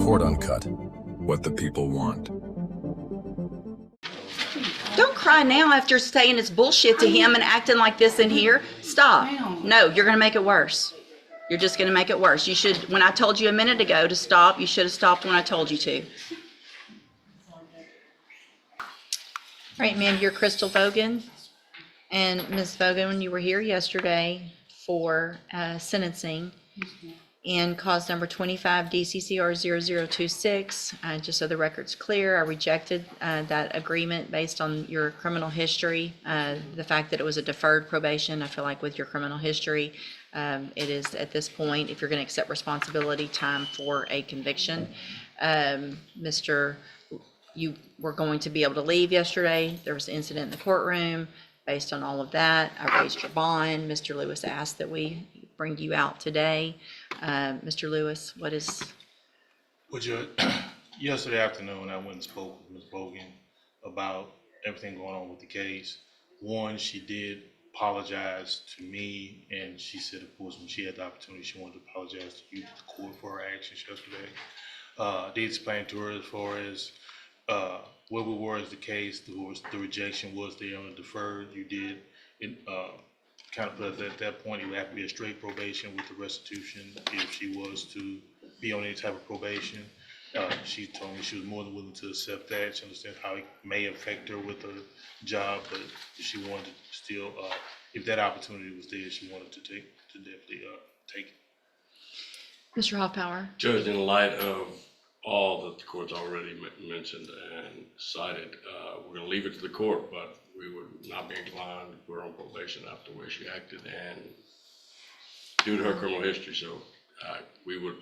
Court Uncut. What the people want. Don't cry now after saying it's bullshit to him and acting like this in here. Stop. No, you're going to make it worse. You're just going to make it worse. You should, when I told you a minute ago to stop, you should have stopped when I told you to. All right, ma'am, you're Crystal Vogan. And Ms. Vogan, when you were here yesterday for sentencing in cause number 25 DCCR 0026, just so the record's clear, I rejected that agreement based on your criminal history. The fact that it was a deferred probation, I feel like with your criminal history, it is at this point, if you're going to accept responsibility, time for a conviction. You were going to be able to leave yesterday. There was an incident in the courtroom. Based on all of that, I raised your bond. Mr. Lewis asked that we bring you out today. Mr. Lewis, what is? Well, Judge, yesterday afternoon, I went and spoke with Ms. Bogan about everything going on with the case. One, she did apologize to me, and she said, of course, when she had the opportunity, she wanted to apologize to you, to the court, for her actions yesterday. I did explain to her as far as where we were as the case, the rejection was there on the deferred. You did kind of put at that point, it would have to be a straight probation with the restitution if she was to be on any type of probation. She told me she was more than willing to accept that. She understands how it may affect her with her job, but if she wanted to still, if that opportunity was there, she wanted to definitely take it. Mr. Hoffpower. Judge, in light of all that the court's already mentioned and cited, we're going to leave it to the court, but we would not be inclined to put her on probation after the way she acted and due to her criminal history. So we would,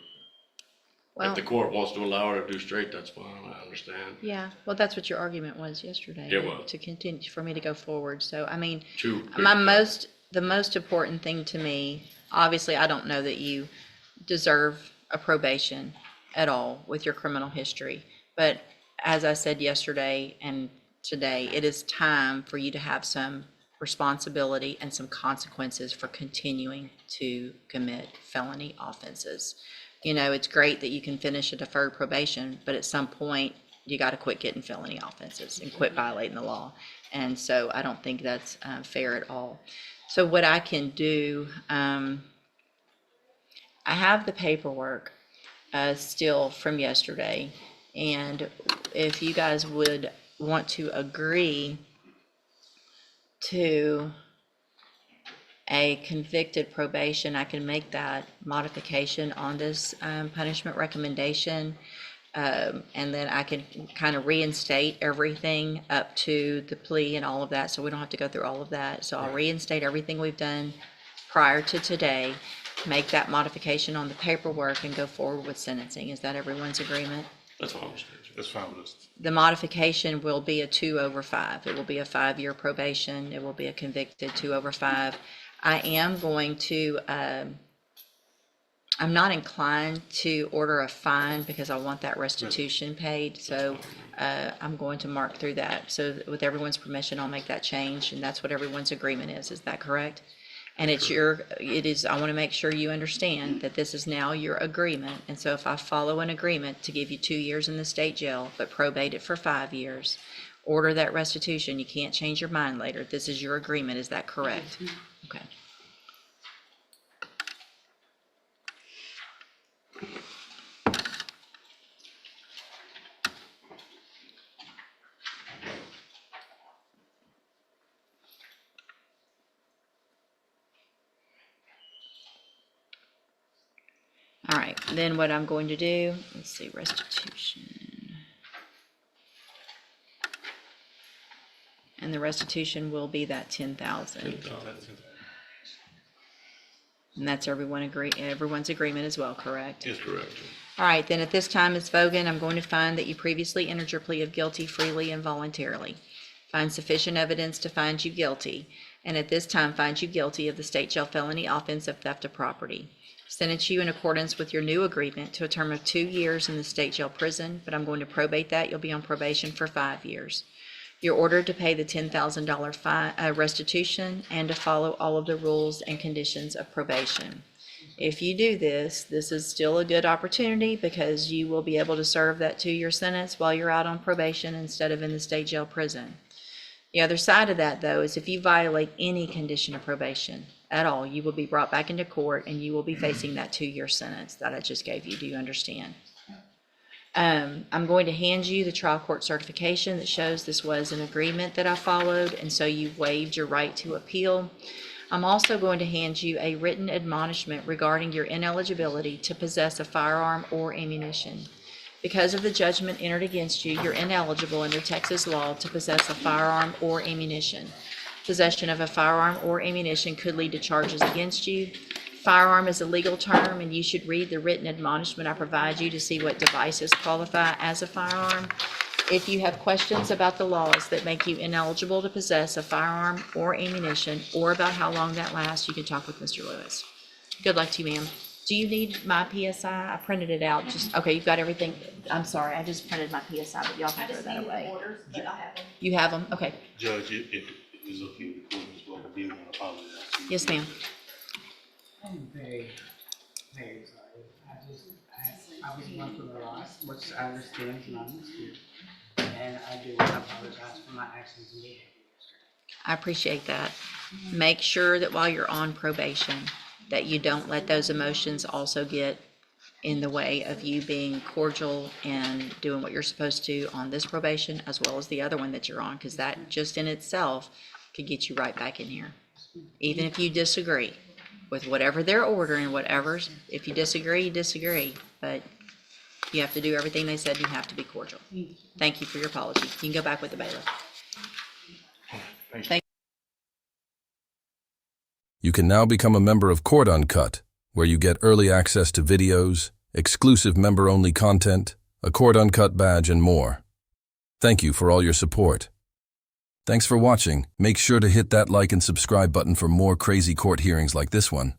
if the court wants to allow her to do straight, that's fine. I understand. Yeah, well, that's what your argument was yesterday. It was. To continue, for me to go forward. So, I mean, True. the most important thing to me, obviously, I don't know that you deserve a probation at all with your criminal history. But as I said yesterday and today, it is time for you to have some responsibility and some consequences for continuing to commit felony offenses. You know, it's great that you can finish a deferred probation, but at some point you got to quit getting felony offenses and quit violating the law. And so I don't think that's fair at all. So what I can do, I have the paperwork still from yesterday, and if you guys would want to agree to a convicted probation, I can make that modification on this punishment recommendation, and then I can kind of reinstate everything up to the plea and all of that, so we don't have to go through all of that. So I'll reinstate everything we've done prior to today, make that modification on the paperwork, and go forward with sentencing. Is that everyone's agreement? That's fine. That's fine with us. The modification will be a 2/5. It will be a 5-year probation. It will be a convicted 2/5. I am going to, I'm not inclined to order a fine because I want that restitution paid. So I'm going to mark through that. So with everyone's permission, I'll make that change, and that's what everyone's agreement is. Is that correct? And it is, I want to make sure you understand that this is now your agreement. And so if I follow an agreement to give you 2 years in the state jail, but probate it for 5 years, order that restitution, you can't change your mind later. This is your agreement. Is that correct? Okay. All right, then what I'm going to do, let's see, restitution. And the restitution will be that 10,000. And that's everyone's agreement as well, correct? Yes, correct. All right, then at this time, Ms. Vogan, I'm going to find that you previously entered your plea of guilty freely and voluntarily. Find sufficient evidence to find you guilty, and at this time find you guilty of the state jail felony offense of theft of property. Sentence you in accordance with your new agreement to a term of 2 years in the state jail prison, but I'm going to probate that. You'll be on probation for 5 years. You're ordered to pay the $10,000 fine, restitution, and to follow all of the rules and conditions of probation. If you do this, this is still a good opportunity because you will be able to serve that 2-year sentence while you're out on probation instead of in the state jail prison. The other side of that, though, is if you violate any condition of probation at all, you will be brought back into court and you will be facing that 2-year sentence that I just gave you. Do you understand? I'm going to hand you the trial court certification that shows this was an agreement that I followed, and so you waived your right to appeal. I'm also going to hand you a written admonishment regarding your ineligibility to possess a firearm or ammunition. Because of the judgment entered against you, you're ineligible under Texas law to possess a firearm or ammunition. Possession of a firearm or ammunition could lead to charges against you. Firearm is a legal term, and you should read the written admonishment I provide you to see what devices qualify as a firearm. If you have questions about the laws that make you ineligible to possess a firearm or ammunition, or about how long that lasts, you can talk with Mr. Lewis. Good luck to you, ma'am. Do you need my PSI? I printed it out. Okay, you've got everything. I'm sorry, I just printed my PSI, but y'all can throw that away. Orders, but I have them. You have them? Okay. Judge, if it's okay with the court, Ms. Bowman, I did want to apologize to you. Yes, ma'am. I'm very, very sorry. I was going through a lot, which I understand is not an excuse. And I do want to apologize for my actions and behavior. I appreciate that. Make sure that while you're on probation, that you don't let those emotions also get in the way of you being cordial and doing what you're supposed to on this probation as well as the other one that you're on, because that just in itself could get you right back in here. Even if you disagree with whatever they're ordering, if you disagree, you disagree, but you have to do everything they said. You have to be cordial. Thank you for your apology. You can go back with the bailiff. Thank you. You can now become a member of Court Uncut, where you get early access to videos, exclusive member-only content, a Court Uncut badge, and more. Thank you for all your support. Thanks for watching. Make sure to hit that like and subscribe button for more crazy court hearings like this one.